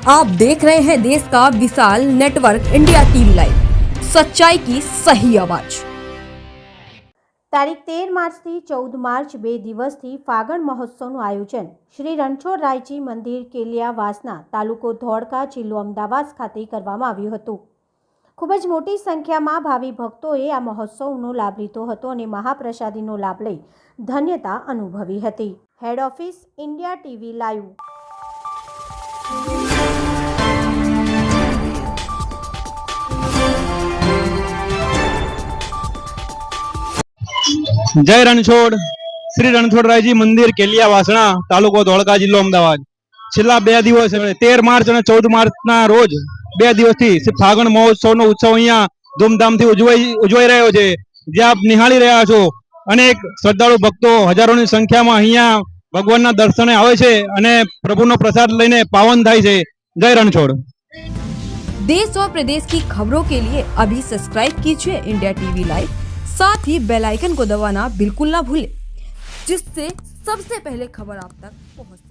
आप देख रहे हैं देश का विशाल नेटवर्क इंडिया टीवी लाइव, सच्चाई की सही आवाज। તારીખ 13 માર્ચથી 14 માર્ચ 2 દિવસથી ફાગણ મહોત્સવનું આયોજન શ્રી રણછોડરાયજી મંદિર કેલિયાવાસના તાલુકો ધોળકા જિલ્લો અમદાવાદ ખાતે કરવામાં આવ્યું હતું। ખૂબ જ મોટી સંખ્યામાં ભાવિ ભક્તોએ આ મહોત્સવનો લાભ લીધો હતો અને મહાપ્રસાદીનો લાભ લઈ ધન્યતા અનુભવી હતી। Head office India TV live. जय रणछोड़ श्री रणछोड़रायजी मंदिर केलियावासणा तालुको धोळका जिल्लो अमदावाद। छेल्ला 2 दिवस 13 मार्च અને 14 માર્ચના રોજ 2 દિવસથી ફાગણ મહોત્સવનો ઉત્સવ અહીંયા ધૂમધામથી ઉજવાઈ રહ્યો છે। જે આપ નિહાળી રહ્યા છો, અનેક શ્રદ્ધાળુ ભક્તો હજારોની સંખ્યામાં અહીંયા ભગવાનના દર્શને આવે છે અને પ્રભુનો પ્રસાદ લઈને પાવન થાય છે। જય रणछोड़। देश और प्रदेश की खबरों के लिए अभी सब्सक्राइब कीजिए इंडिया टीवी लाइव, साथ ही बेल आइकन को दबाना बिल्कुल ना भूलें, जिससे सबसे पहले खबर आप तक पहुंचे।